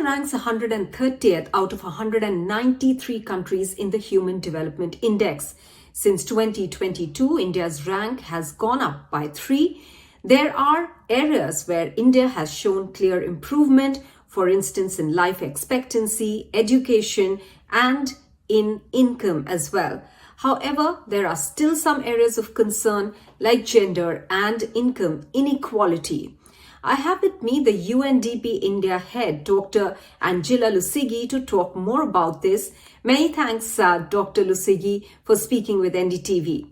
ranks 130th out of 193 countries in the Human Development Index. Since 2022, India's rank has gone up by 3. There are areas where India has shown clear improvement, for instance, in life expectancy, education, and in income as well. However, there are still some areas of concern like gender and income inequality. I have with me the UNDP India head, Dr. Angela Lusigi, to talk more about this. Many thanks, Dr. Lusigi, for speaking with NDTV.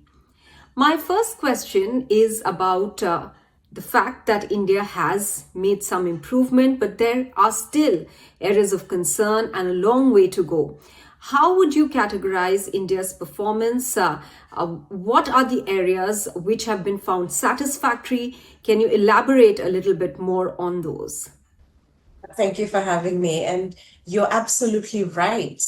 My first question is about the fact that India has made some improvement, but there are still areas of concern and a long way to go. How would you categorize India's performance? What are the areas which have been found satisfactory? Can you elaborate a little bit more on those? Thank you for having me. And you're absolutely right.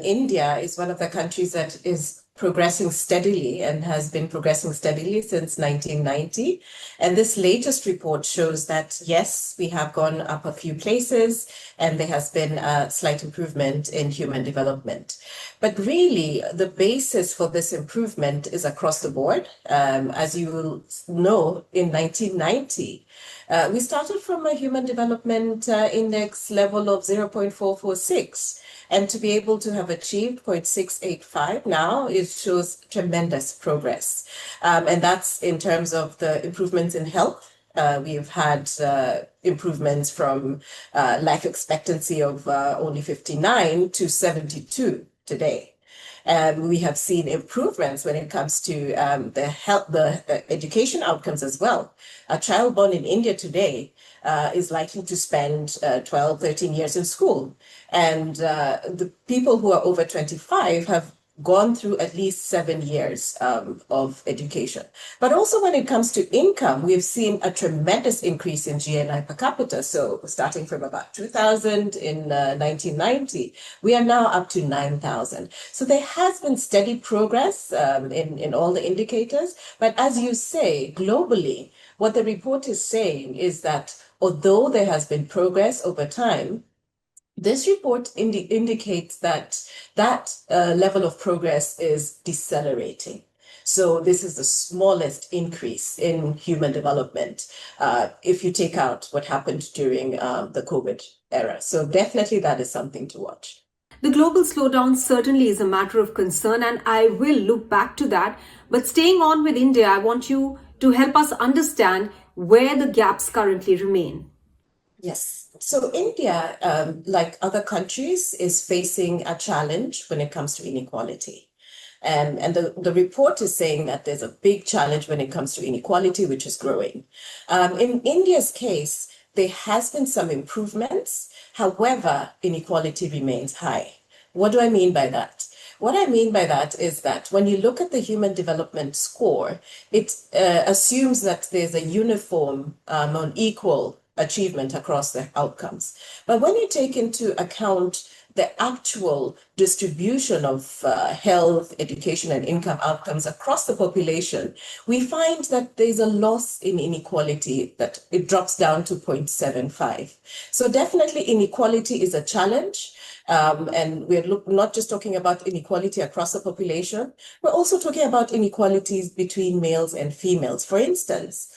India is one of the countries that is progressing steadily and has been progressing steadily since 1990. And this latest report shows that, yes, we have gone up a few places and there has been a slight improvement in human development. But really, the basis for this improvement is across the board. As you will know, in 1990, we started from a human development index level of 0.446. And to be able to have achieved 0.685 now, it shows tremendous progress. And that's in terms of the improvements in health. We've had improvements from life expectancy of only 59 to 72 today. We have seen improvements when it comes to the education outcomes as well. A child born in India today is likely to spend 12, 13 years in school. And the people who are over 25 have gone through at least 7 years of education. But also when it comes to income, we've seen a tremendous increase in GNI per capita. So starting from about 2,000 in 1990, we are now up to 9,000. So there has been steady progress in all the indicators. But as you say, globally, what the report is saying is that although there has been progress over time, this report indicates that level of progress is decelerating. So this is the smallest increase in human development if you take out what happened during the COVID era. So definitely that is something to watch. The global slowdown certainly is a matter of concern, and I will look back to that. But staying on with India, I want you to help us understand where the gaps currently remain. Yes. So India, like other countries, is facing a challenge when it comes to inequality. And the report is saying that there's a big challenge when it comes to inequality, which is growing. In India's case, there has been some improvements. However, inequality remains high. What do I mean by that? What I mean by that is that when you look at the Human Development Score, it assumes that there's a uniform or equal achievement across the outcomes. But when you take into account the actual distribution of health, education, and income outcomes across the population, we find that there's a loss in inequality, that it drops down to 0.75. So definitely inequality is a challenge. And we're not just talking about inequality across the population, we're also talking about inequalities between males and females. For instance,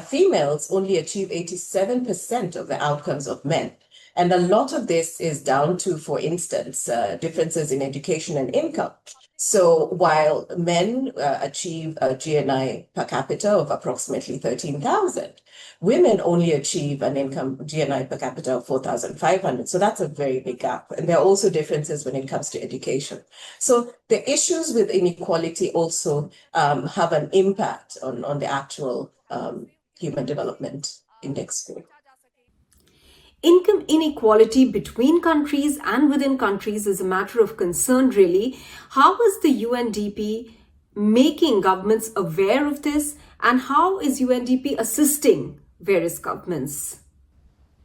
females only achieve 87% of the outcomes of men. And a lot of this is down to, for instance, differences in education and income. So while men achieve a GNI per capita of approximately 13,000, women only achieve an income GNI per capita of 4,500. So that's a very big gap. And there are also differences when it comes to education. So the issues with inequality also have an impact on the actual Human Development Index score. Income inequality between countries and within countries is a matter of concern, really. How is the UNDP making governments aware of this, and how is UNDP assisting various governments?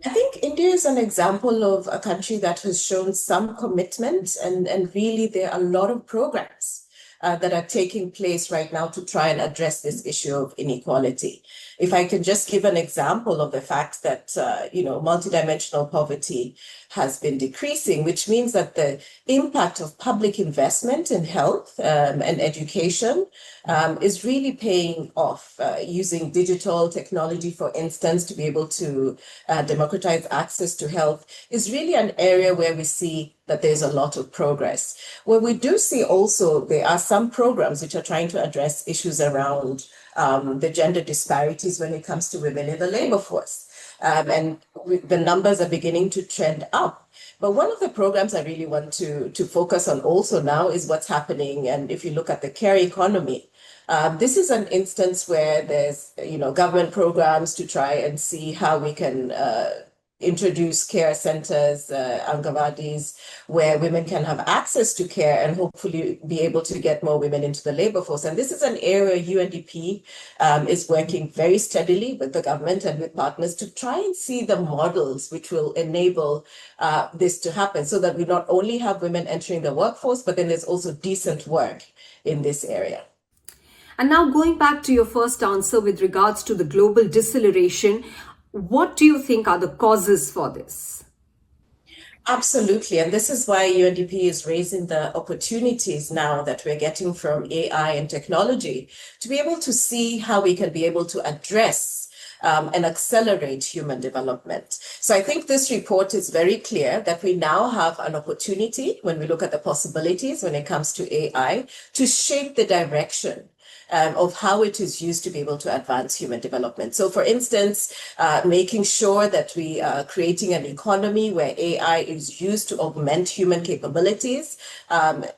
I think India is an example of a country that has shown some commitment, and really there are a lot of programs that are taking place right now to try and address this issue of inequality. if I can just give an example of the fact that, multidimensional poverty has been decreasing, which means that the impact of public investment in health and education is really paying off, using digital technology, for instance, to be able to democratize access to health is really an area where we see that there's a lot of progress. Where we do see also there are some programs which are trying to address issues around the gender disparities when it comes to women in the labor force. The numbers are beginning to trend up. But one of the programs I really want to focus on also now is what's happening. And if you look at the care economy, this is an instance where there's, government programs to try and see how we can introduce care centers, Angawadis, where women can have access to care and hopefully be able to get more women into the labor force. And this is an area UNDP is working very steadily with the government and with partners to try and see the models which will enable this to happen, so that we not only have women entering the workforce, but then there's also decent work in this area. And now going back to your first answer with regards to the global deceleration, what do you think are the causes for this? Absolutely. And this is why UNDP is raising the opportunities now that we're getting from AI and technology to be able to see how we can be able to address and accelerate human development. So I think this report is very clear that we now have an opportunity, when we look at the possibilities when it comes to AI, to shape the direction of how it is used to be able to advance human development. So for instance, making sure that we are creating an economy where AI is used to augment human capabilities.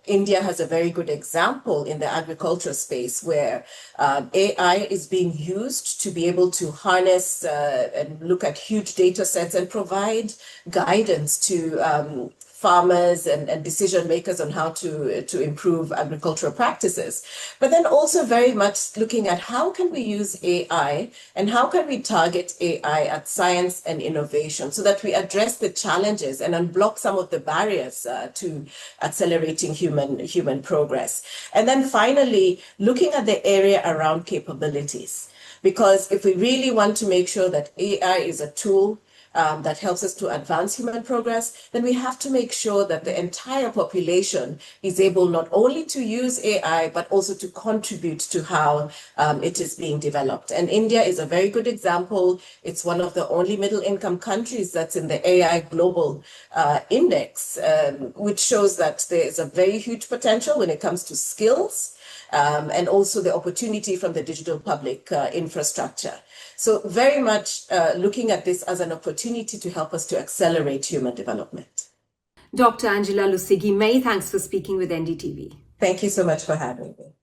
India has a very good example in the agriculture space where AI is being used to be able to harness and look at huge data sets and provide guidance to farmers and decision makers on how to improve agricultural practices. But then also very much looking at how can we use AI and how can we target AI at science and innovation so that we address the challenges and unblock some of the barriers to accelerating human progress. And then finally, looking at the area around capabilities. Because if we really want to make sure that AI is a tool that helps us to advance human progress, then we have to make sure that the entire population is able not only to use AI, but also to contribute to how it is being developed. And India is a very good example. It's one of the only middle-income countries that's in the AI Global Index, which shows that there is a very huge potential when it comes to skills, and also the opportunity from the digital public infrastructure. So very much looking at this as an opportunity to help us to accelerate human development. Dr. Angela Lusigi, many thanks for speaking with NDTV. Thank you so much for having me.